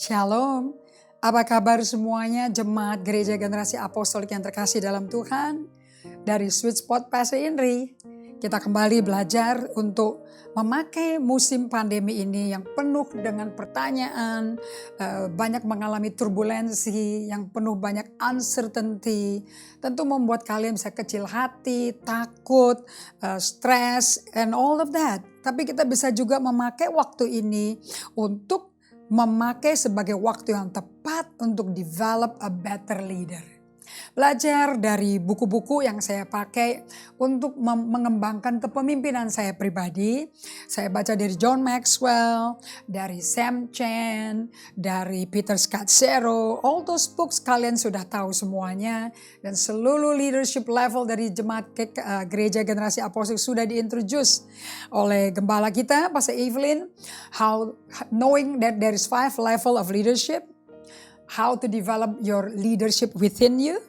Shalom, apa kabar semuanya jemaat Gereja Generasi Apostolik yang terkasih dalam Tuhan? Dari Sweet Spot Pastor Indri, kita kembali belajar untuk memakai musim pandemi ini yang penuh dengan pertanyaan, banyak mengalami turbulensi, yang penuh banyak uncertainty, tentu membuat kalian bisa kecil hati, takut, stres, and all of that. Tapi kita bisa juga memakai waktu ini untuk memakai sebagai waktu yang tepat untuk develop a better leader. Belajar dari buku-buku yang saya pakai untuk mengembangkan kepemimpinan saya pribadi. Saya baca dari John Maxwell, dari Sam Chen, dari Peter Scazzero. All those books kalian sudah tahu semuanya. Dan seluruh leadership level dari jemaat Gereja Generasi Apostolik sudah diintroduce oleh gembala kita, Pastor Evelyn. How knowing that there is 5 level of leadership. How to develop your leadership within you,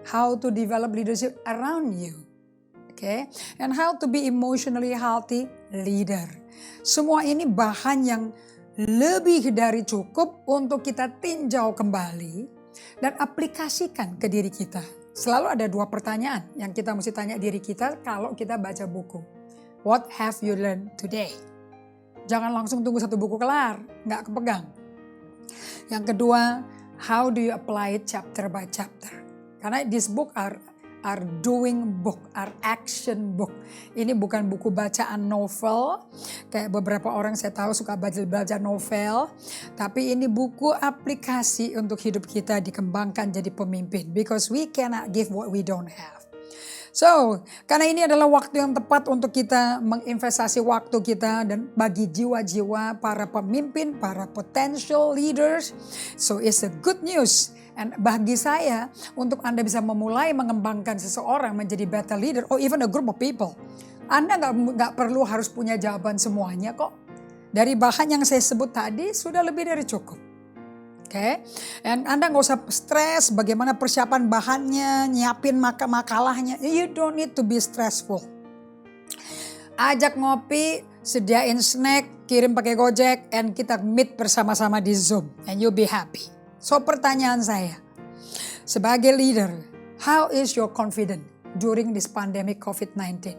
how to develop leadership around you, okay? And how to be emotionally healthy leader. Semua ini bahan yang lebih dari cukup untuk kita tinjau kembali dan aplikasikan ke diri kita. Selalu ada 2 pertanyaan yang kita mesti tanya diri kita kalau kita baca buku. What have you learned today? Jangan langsung tunggu satu buku kelar, nggak kepegang. Yang kedua, how do you apply it chapter by chapter? Karena this book are doing book, are action book. Ini bukan buku bacaan novel, kayak beberapa orang saya tahu suka baca novel. Tapi ini buku aplikasi untuk hidup kita dikembangkan jadi pemimpin. Because we cannot give what we don't have. So, karena ini adalah waktu yang tepat untuk kita menginvestasi waktu kita dan bagi jiwa-jiwa para pemimpin, para potential leaders. So, it's a good news. And bagi saya, untuk Anda bisa memulai mengembangkan seseorang menjadi better leader, or even a group of people. Anda nggak perlu harus punya jawaban semuanya kok. Dari bahan yang saya sebut tadi, sudah lebih dari cukup. Oke, dan Anda nggak usah stres bagaimana persiapan bahannya, nyiapin makalahnya. You don't need to be stressful. Ajak ngopi, sediain snack, kirim pakai Gojek, and kita meet bersama-sama di Zoom, and you'll be happy. So pertanyaan saya, sebagai leader, how is your confidence during this pandemic COVID-19?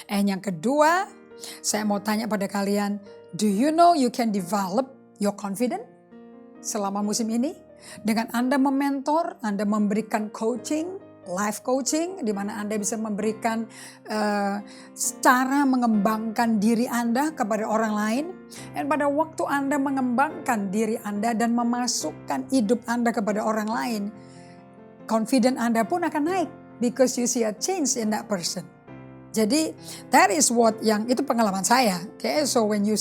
And yang kedua, saya mau tanya pada kalian, do you know you can develop your confidence selama musim ini? Dengan Anda mementor, Anda memberikan coaching, life coaching, di mana Anda bisa memberikan cara mengembangkan diri Anda kepada orang lain. Dan pada waktu Anda mengembangkan diri Anda dan memasukkan hidup Anda kepada orang lain, confidence Anda pun akan naik because you see a change in that person. Jadi that is what yang itu pengalaman saya. Okay, so when you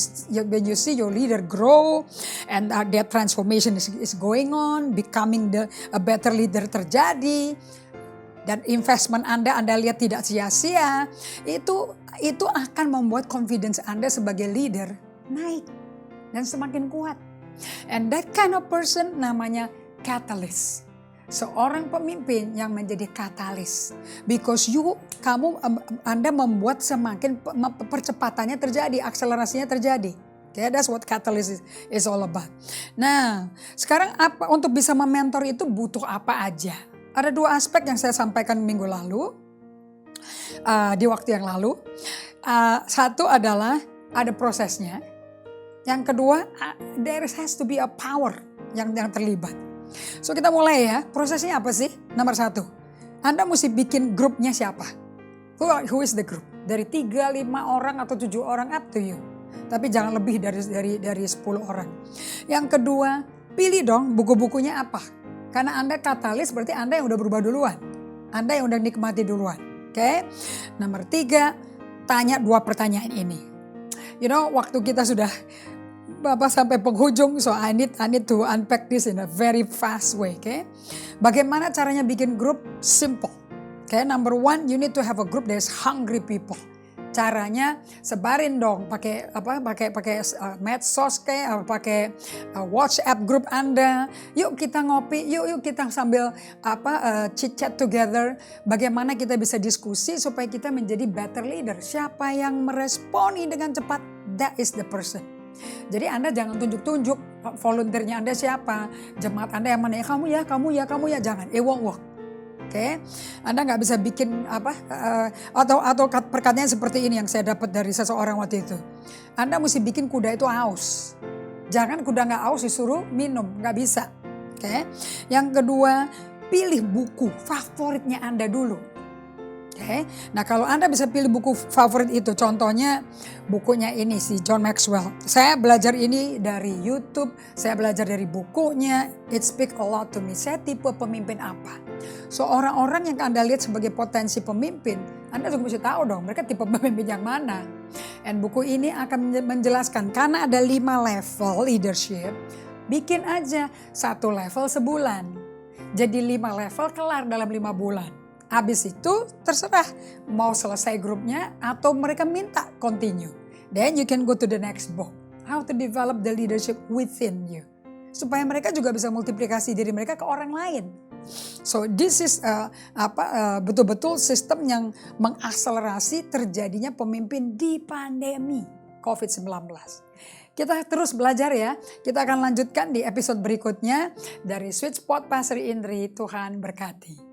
see your leader grow and that transformation is going on, becoming a better leader terjadi, dan investment Anda lihat tidak sia-sia, itu akan membuat confidence Anda sebagai leader naik dan semakin kuat. And that kind of person namanya catalyst. Seorang pemimpin yang menjadi katalis. Because Anda membuat semakin percepatannya terjadi, akselerasinya terjadi. Okay, that's what catalyst is all about. Nah, sekarang apa untuk bisa mementor itu butuh apa aja? Ada 2 aspek yang saya sampaikan minggu lalu, di waktu yang lalu. Satu adalah ada prosesnya. Yang kedua, there has to be a power yang terlibat. So kita mulai ya, prosesnya apa sih? Nomor 1, Anda mesti bikin grupnya siapa? Who is the group? Dari 3, 5 orang atau 7 orang, up to you. Tapi jangan lebih dari 10 orang. Yang kedua, pilih dong buku-bukunya apa. Karena Anda katalis berarti Anda yang udah berubah duluan. Anda yang udah nikmati duluan. Oke? Nomor 3, tanya 2 pertanyaan ini. You know, waktu kita sudah sampai penghujung, so I need to unpack this in a very fast way, okay? Bagaimana caranya bikin grup? Simple. Okay, number 1, you need to have a group that is hungry people. Caranya sebarin dong pakai medsos kayak pakai WhatsApp group Anda. Yuk kita ngopi, yuk kita sambil chit chat together. Bagaimana kita bisa diskusi supaya kita menjadi better leader. Siapa yang meresponi dengan cepat, that is the person. Jadi Anda jangan tunjuk-tunjuk, volunteernya Anda siapa, jemaat Anda yang mana, kamu ya, jangan, it won't work. Oke, Anda nggak bisa bikin atau perkataannya seperti ini yang saya dapat dari seseorang waktu itu. Anda mesti bikin kuda itu haus. Jangan kuda nggak haus disuruh minum, nggak bisa. Oke, yang kedua, pilih buku favoritnya Anda dulu. Oke, nah kalau Anda bisa pilih buku favorit itu, contohnya bukunya ini si John Maxwell. Saya belajar ini dari YouTube, saya belajar dari bukunya, it speak a lot to me. Saya tipe pemimpin apa? So orang-orang yang Anda lihat sebagai potensi pemimpin, Anda juga mesti tahu dong mereka tipe pemimpin yang mana. Dan buku ini akan menjelaskan karena ada 5 level leadership, bikin aja 1 level sebulan. Jadi 5 level kelar dalam 5 bulan. Habis itu terserah mau selesai grupnya atau mereka minta continue. Then you can go to the next book. How to develop the leadership within you. Supaya mereka juga bisa multiplikasi diri mereka ke orang lain. So this is betul-betul sistem yang mengakselerasi terjadinya pemimpin di pandemi COVID-19. Kita terus belajar ya. Kita akan lanjutkan di episode berikutnya dari Sweet Spot Pastor Indri. Tuhan berkati.